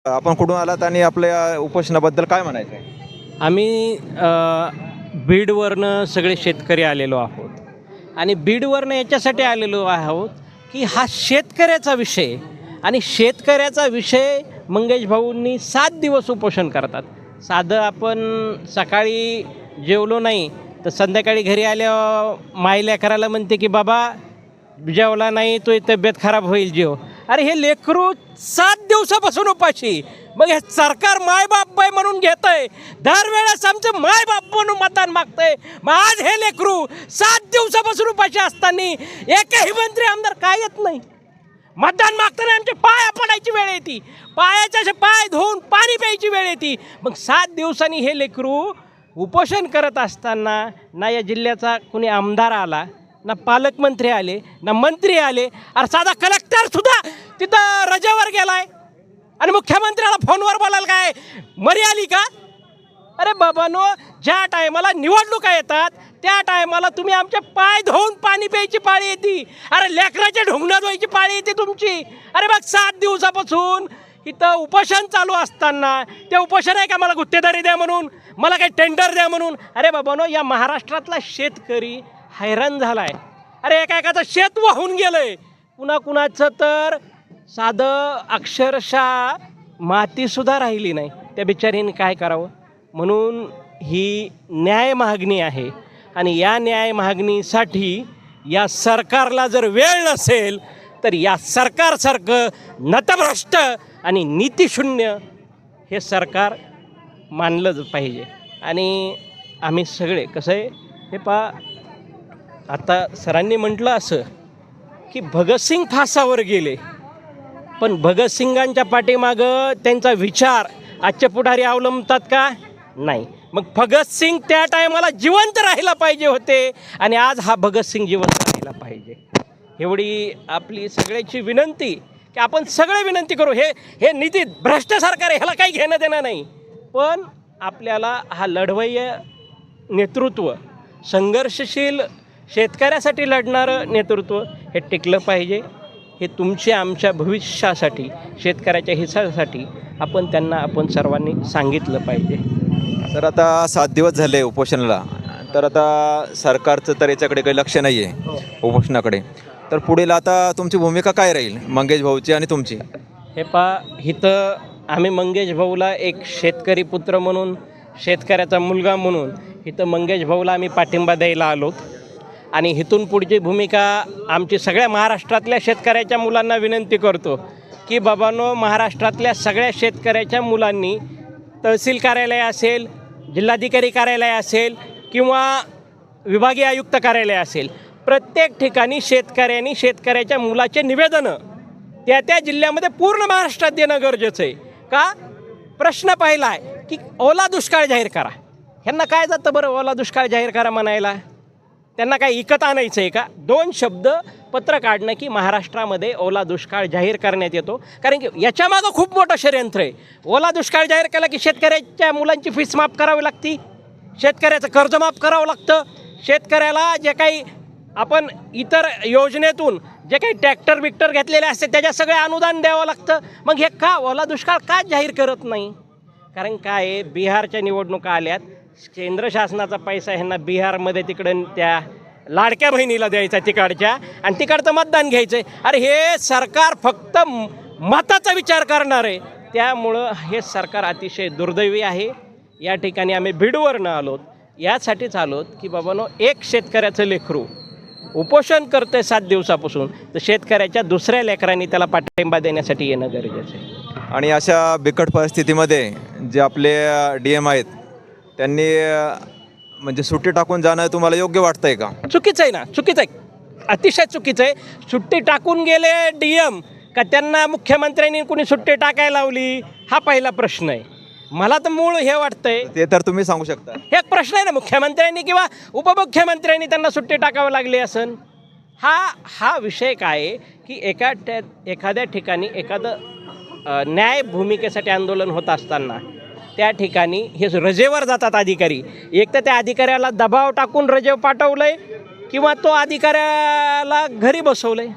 आपण कुठून आलात आणि आपल्या उपोषणाबद्दल काय म्हणायचं आहे? आम्ही बीडवरनं सगळे शेतकरी आलेलो आहोत आणि बीडवरनं याच्यासाठी आलेलो आहोत की हा शेतकऱ्याचा विषय आणि शेतकऱ्याचा विषय मंगेश भाऊंनी 7 दिवस उपोषण करतात. साधं आपण सकाळी जेवलो नाही तर संध्याकाळी घरी आल्यावर मायल्या करायला म्हणते की बाबा जेवला नाही तो तब्येत खराब होईल जेव. अरे हे लेकरू 7 दिवसापासून उपाशी. मग हे सरकार मायबाप बाय म्हणून घेत आहे, दरवेळेस आमचं मायबाप म्हणून मतदान मागतंय. मग आज हे लेकरू 7 दिवसापासून उपाशी असताना एकही मंत्री आमदार काय येत नाही. मतदान मागताना आमच्या पाया पडायची वेळ येते, पायाच्या असे पाय धुवून पाणी प्यायची वेळ येते. मग 7 दिवसांनी हे लेकरू उपोषण करत असताना ना या जिल्ह्याचा कुणी आमदार आला, ना पालकमंत्री आले, ना मंत्री आले. अरे साधा कलेक्टर सुद्धा तिथं रजेवर गेलाय आणि मुख्यमंत्र्याला फोनवर बोलायला काय मरी आली का? अरे बाबांनो, ज्या टायमाला निवडणुका येतात त्या टायमाला तुम्ही आमचे पाय धुवून पाणी प्यायची पाळी येते. अरे लेकराच्या ढुंगणात व्हायची पाळी येते तुमची. अरे बघ 7 दिवसापासून इथं उपोषण चालू असताना ते उपोषण आहे का मला गुत्तेदारी द्या म्हणून, मला काही टेंडर द्या म्हणून? अरे बाबांनो, या महाराष्ट्रातला शेतकरी हैराण झाला आहे. अरे एकाचं शेत वाहून गेलं आहे, कुणाचं तर साधं अक्षरशः मातीसुद्धा राहिली नाही. त्या बिचारीने काय करावं? म्हणून ही न्याय मागणी आहे आणि या न्याय मागणीसाठी या सरकारला जर वेळ नसेल तर या सरकारसारखं नतभ्रष्ट आणि नीतिशून्य हे सरकार मानलं पाहिजे. आणि आम्ही सगळे कसं आहे हे आता सरांनी म्हटलं असं की भगतसिंग फासावर गेले, पण भगतसिंगांच्या पाठीमागं त्यांचा विचार आजचे पुढारी अवलंबतात का? नाही. मग भगतसिंग त्या टायमाला जिवंत राहायला पाहिजे होते आणि आज हा भगतसिंग जिवंत राहायला पाहिजे. एवढी आपली सगळ्याची विनंती की आपण सगळे विनंती करू. हे नीती भ्रष्ट सरकार आहे, ह्याला काही घेणं देणं नाही. पण आपल्याला हा लढवय्य नेतृत्व, संघर्षशील शेतकऱ्यासाठी लढणारं नेतृत्व हे टिकलं पाहिजे. हे तुमच्या आमच्या भविष्यासाठी, शेतकऱ्याच्या हितासाठी आपण सर्वांनी सांगितलं पाहिजे. तर आता 7 दिवस झाले उपोषणाला, तर आता सरकारचं तर याच्याकडे काही लक्ष नाही आहे उपोषणाकडे. तर पुढील आता तुमची भूमिका काय राहील मंगेश भाऊची आणि तुमची? हे इथं आम्ही मंगेश भाऊला एक शेतकरी पुत्र म्हणून, शेतकऱ्याचा मुलगा म्हणून इथं मंगेश भाऊला आम्ही पाठिंबा द्यायला आलोत. आणि इथून पुढची भूमिका आमची सगळ्या महाराष्ट्रातल्या शेतकऱ्याच्या मुलांना विनंती करतो की बाबांनो, महाराष्ट्रातल्या सगळ्या शेतकऱ्याच्या मुलांनी तहसील कार्यालय असेल, जिल्हाधिकारी कार्यालय असेल किंवा विभागीय आयुक्त कार्यालय असेल, प्रत्येक ठिकाणी शेतकऱ्यांनी शेतकऱ्याच्या मुलाचे निवेदनं त्या जिल्ह्यामध्ये पूर्ण महाराष्ट्रात देणं गरजेचं आहे. का? प्रश्न पहिला आहे की ओला दुष्काळ जाहीर करा. ह्यांना काय जातं बरं ओला दुष्काळ जाहीर करा म्हणायला? त्यांना काय इकत आणायचं आहे का? 2 शब्द पत्र काढणं की महाराष्ट्रामध्ये ओला दुष्काळ जाहीर करण्यात येतो. कारण की याच्यामागं खूप मोठं षडयंत्र आहे. ओला दुष्काळ जाहीर केला की शेतकऱ्याच्या मुलांची फीस माफ करावी लागते, शेतकऱ्याचं कर्ज माफ करावं लागतं, शेतकऱ्याला जे काही आपण इतर योजनेतून जे काही ट्रॅक्टर बिक्टर घेतलेले असते त्याच्या सगळे अनुदान द्यावं लागतं. मग हे का ओला दुष्काळ का जाहीर करत नाही? कारण काय आहे, बिहारच्या निवडणुका आल्यात, केंद्र शासनाचा पैसा ह्यांना बिहारमध्ये तिकडं त्या लाडक्या बहिणीला द्यायचा तिकडच्या, आणि तिकडचं मतदान घ्यायचं आहे. अरे हे सरकार फक्त मताचा विचार करणार आहे. त्यामुळं हे सरकार अतिशय दुर्दैवी आहे. या ठिकाणी आम्ही बीडवरनं आलोत, यासाठीच आलोत की बाबांनो, एक शेतकऱ्याचं लेकरू उपोषण करतंय 7 दिवसापासून, तर शेतकऱ्याच्या दुसऱ्या लेकरांनी त्याला पाठिंबा देण्यासाठी येणं गरजेचं आहे. आणि अशा बिकट परिस्थितीमध्ये जे आपले DM आहेत त्यांनी म्हणजे सुट्टी टाकून जाणं तुम्हाला योग्य वाटतं आहे का? चुकीचं आहे ना, चुकीचं आहे, अतिशय चुकीचं आहे. सुट्टी टाकून गेले DM का त्यांना मुख्यमंत्र्यांनी कुणी सुट्टी टाकायला लावली, हा पहिला प्रश्न आहे. मला तर मूळ हे वाटतंय, ते तर तुम्ही सांगू शकता. हे एक प्रश्न आहे ना, मुख्यमंत्र्यांनी किंवा उपमुख्यमंत्र्यांनी त्यांना सुट्टी टाकावं लागली असन. हा विषय काय आहे की एखाद्या ठिकाणी एखादं न्याय भूमिकेसाठी आंदोलन होत असताना त्या ठिकाणी हे रजेवर जातात अधिकारी. एक तर त्या अधिकाऱ्याला दबाव टाकून रजेवर पाठवलं आहे किंवा तो अधिकाऱ्याला घरी बसवलं आहे.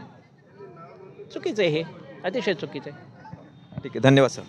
चुकीचं आहे, हे अतिशय चुकीचं आहे. ठीक आहे, धन्यवाद सर.